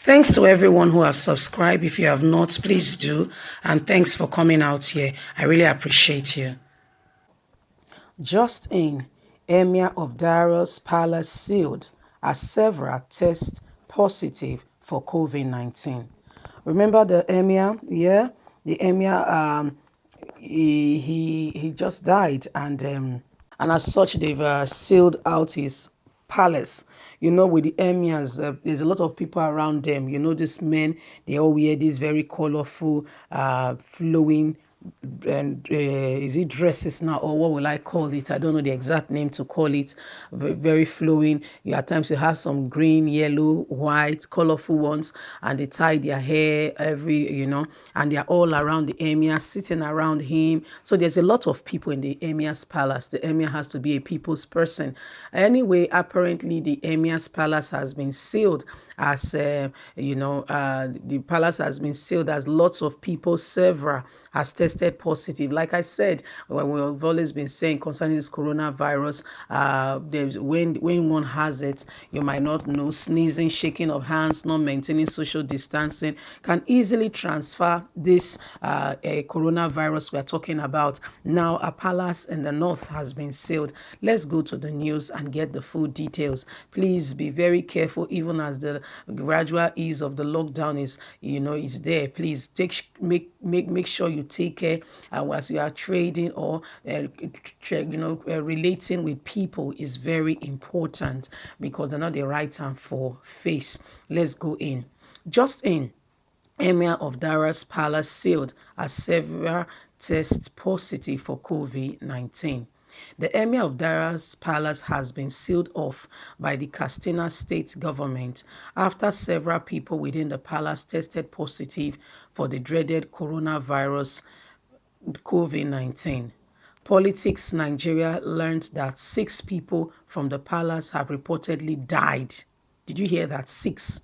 Thanks to everyone who have subscribed. If you have not, please do. And thanks for coming out here. I really appreciate you. Just in, Emir of Daura'S palace sealed as several test positive for COVID-19. Remember the Emir? Yeah, the Emir. He just died, and as such, they've sealed out his palace. You know, with the emirs, there's a lot of people around them. You know, these men, they all wear these very colorful, flowing, and is it dresses now, or what will I call it? I don't know the exact name to call it. Very flowing. You at times you have some green, yellow, white, colorful ones, and they tie their hair and they're all around the emir, sitting around him. So there's a lot of people in the emir's palace. The emir has to be a people's person. Anyway, apparently the emir's palace has been sealed as the palace has been sealed as lots of people, several has tested positive. Like I said, we've always been saying concerning this coronavirus, there's when one has it, you might not know, sneezing, shaking of hands, not maintaining social distancing can easily transfer this coronavirus we're talking about. Now, a palace in the north has been sealed. Let's go to the news and get the full details. Please be very careful, even as the gradual ease of the lockdown is there. Please make sure you take care as you are trading or relating with people is very important, because they're not the right time for face. Let's go in. Just in, Emir of Daura'S palace sealed as several test positive for COVID-19. The Emir of Daura'S palace has been sealed off by the Katsina state government after several people within the palace tested positive for the dreaded coronavirus COVID-19. Politics Nigeria learned that 6 people from the palace have reportedly died. Did you hear that? 6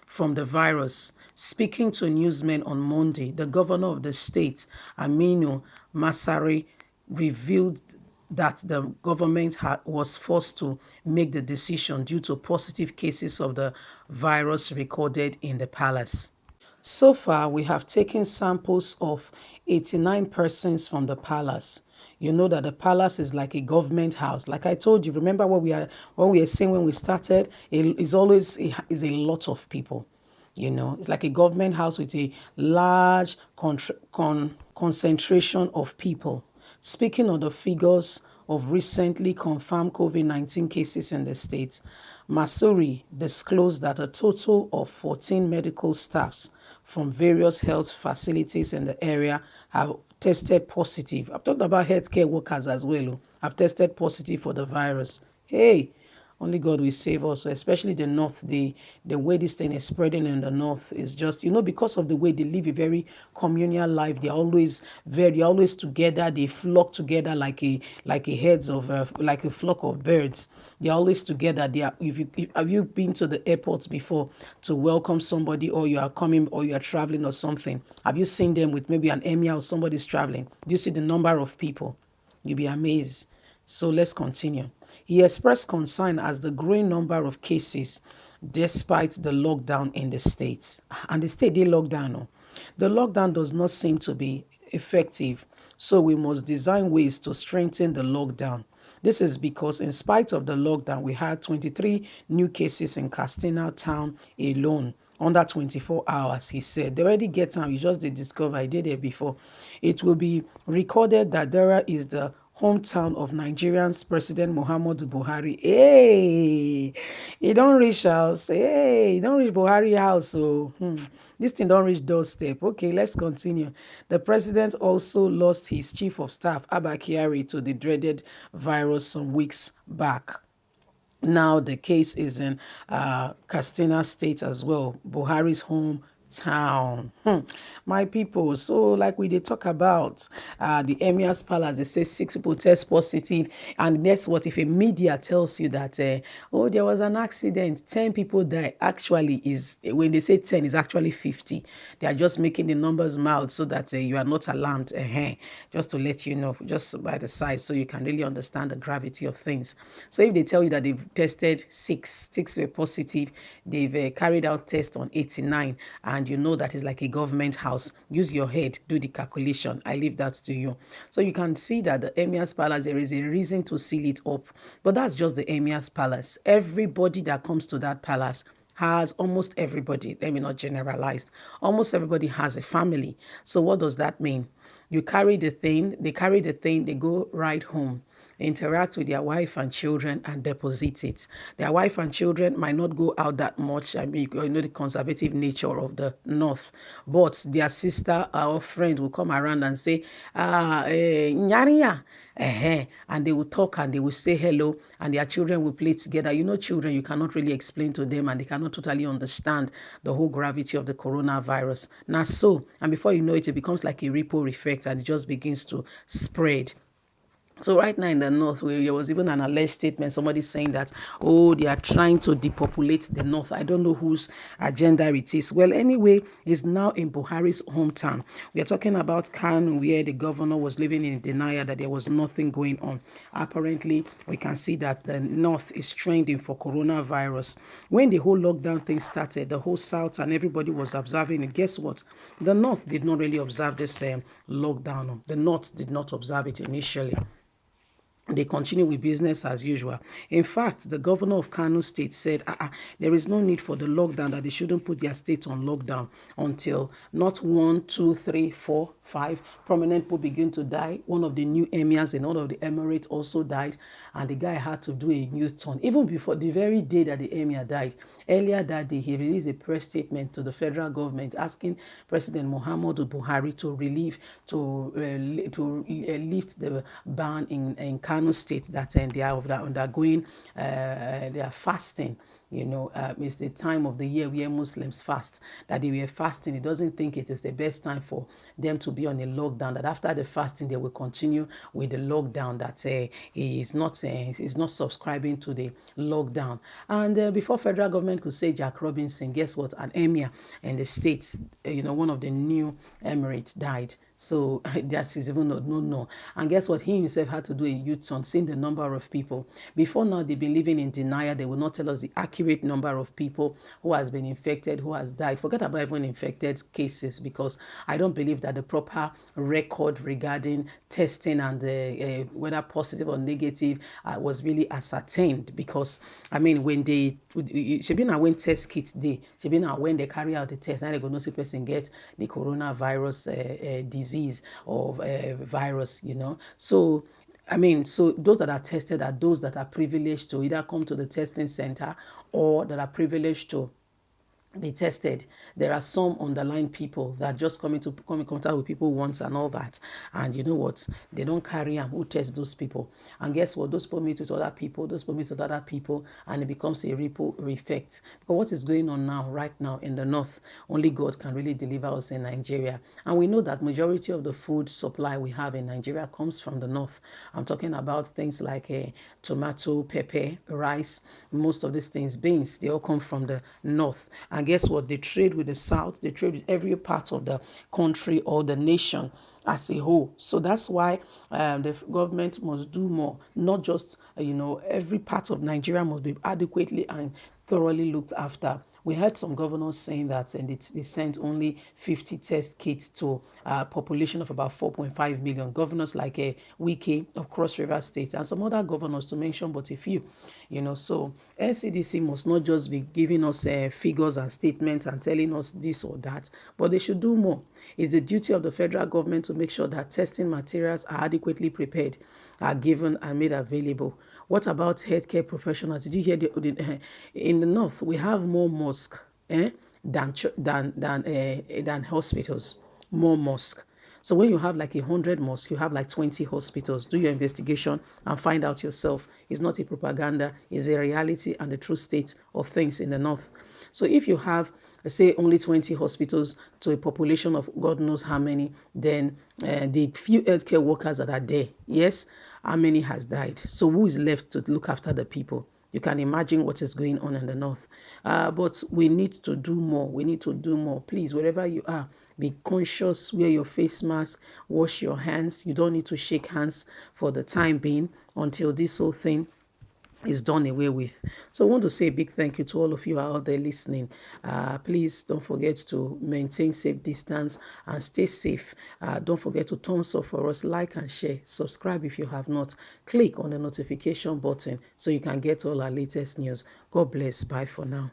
from the virus. Speaking to newsmen on Monday, the governor of the state, Aminu Masari, revealed that the government was forced to make the decision due to positive cases of the virus recorded in the palace. So far, we have taken samples of 89 persons from the palace. You know that the palace is like a government house. Like I told you, remember what we were saying when we started? It is a lot of people. You know, it's like a government house with a large concentration of people. Speaking of the figures of recently confirmed COVID-19 cases in the state, Masuri disclosed that a total of 14 medical staffs from various health facilities in the area have tested positive. I've talked about healthcare workers as well. Have tested positive for the virus. Hey, only God will save us, especially the north. The way this thing is spreading in the north is just, because of the way they live a very communal life. They're always together. They flock together like a flock of birds. They're always together. Have you been to the airports before to welcome somebody, or you are coming, or you are traveling or something? Have you seen them with maybe an emir or somebody's traveling? Do you see the number of people? You'll be amazed. So let's continue. He expressed concern as the growing number of cases despite the lockdown in the states. And the state they locked down. No? The lockdown does not seem to be effective, so we must design ways to strengthen the lockdown. This is because in spite of the lockdown, we had 23 new cases in Katsina town alone under 24 hours, he said. They already get time. You just did discover. I did it before. It will be recorded that Daura is the hometown of Nigerian's President Muhammadu Buhari. Hey, he don't reach house. Hey, he don't reach Buhari house. So this thing don't reach doorstep. Okay, let's continue. The president also lost his chief of staff, Abba Kyari, to the dreaded virus some weeks back. Now the case is in Katsina State as well, Buhari's home town. My people, so like we did talk about the Emir's palace, they say 6 people test positive, and guess what? If a media tells you that oh, there was an accident, 10 people die, actually is when they say 10 is actually 50. They are just making the numbers mild so that you are not alarmed. Just to let you know, just by the side, so you can really understand the gravity of things. So if they tell you that they've tested six were positive, they've carried out tests on 89, and you know that is like a government house, use your head, do the calculation. I leave that to you. So you can see that the Emir's palace, there is a reason to seal it up, but that's just the Emir's palace. Everybody that comes to that palace has, almost everybody, let me not generalize, almost everybody has a family. So what does that mean? You carry the thing, they go right home, interact with their wife and children, and deposit it. Their wife and children might not go out that much. I mean, you know the conservative nature of the North, but their sister or friend will come around and say, Nyariya. And they will talk and they will say hello, and their children will play together. You know, children, you cannot really explain to them, and they cannot totally understand the whole gravity of the coronavirus. Now, so, and before you know it, it becomes like a ripple effect, and it just begins to spread. So right now in the north, there was even an alleged statement, somebody saying that, oh, they are trying to depopulate the north. I don't know whose agenda it is. Well, anyway, it's now in Buhari's hometown. We are talking about Kano, where the governor was living in denial that there was nothing going on. Apparently, we can see that the north is trending for coronavirus. When the whole lockdown thing started, the whole south and everybody was observing it. Guess what? The north did not really observe this lockdown. The north did not observe it initially. They continue with business as usual. In fact, the governor of Kano State said there is no need for the lockdown, that they shouldn't put their state on lockdown until not 1, 2, 3, 4, 5 prominent people begin to die. One of the new emirs in all of the Emirates also died, and the guy had to do a new turn. Even before the very day that the emir died, earlier that day, he released a press statement to the federal government asking President Muhammadu Buhari to lift the ban in Kano State that they are undergoing, they are fasting. It's the time of the year where Muslims fast, that they were fasting. He doesn't think it is the best time for them to be on a lockdown, that after the fasting, they will continue with the lockdown, that he is not subscribing to the lockdown. And before federal government could say Jack Robinson, guess what? An emir in the state, one of the new emirates died. So that is even no. And guess what? He himself had to do a U-turn, seeing the number of people. Before now, they've been living in denial. They will not tell us the accurate number of people who has been infected, who has died. Forget about even infected cases, because I don't believe that the proper record regarding testing and whether positive or negative was really ascertained. Because, I mean, when they, when test kits when they carry out the test, now they go know see person get the coronavirus disease or virus, So so those that are tested are those that are privileged to either come to the testing center, or that are privileged to be tested. There are some underlying people that just come in contact with people once and all that, and you know what, they don't carry them. Who test those people? And guess what, those people meet with other people, and it becomes a ripple effect. Because what is going on right now in the north, only God can really deliver us in Nigeria. And we know that majority of the food supply we have in Nigeria comes from the north. I'm talking about things like tomato, pepper, rice, most of these things, beans, they all come from the north. And guess what? They trade with the south. They trade with every part of the country or the nation as a whole. So that's why the government must do more. Not just, every part of Nigeria must be adequately and thoroughly looked after. We heard some governors saying that, and they sent only 50 test kits to a population of about 4.5 million. Governors like Wike of Cross River State, and some other governors, to mention but a few. So NCDC must not just be giving us figures and statements and telling us this or that, but they should do more. It's the duty of the federal government to make sure that testing materials are adequately prepared, are given and made available. What about healthcare professionals? Did you hear in the north we have more mosques than hospitals? More mosques. So when you have like 100 mosques, you have like 20 hospitals. Do your investigation and find out yourself. It's not a propaganda, it's a reality and the true state of things in the north. So if you have say only 20 hospitals to a population of God knows how many, then the few healthcare workers that are there, yes, how many has died? So who is left to look after the people? You can imagine what is going on in the north. But we need to do more. We need to do more. Please, wherever you are, be conscious, wear your face mask, wash your hands. You don't need to shake hands for the time being until this whole thing is done away with. So I want to say a big thank you to all of you out there listening. Please don't forget to maintain safe distance and stay safe. Don't forget to thumbs up for us, like and share, subscribe if you have not. Click on the notification button so you can get all our latest news. God bless. Bye for now.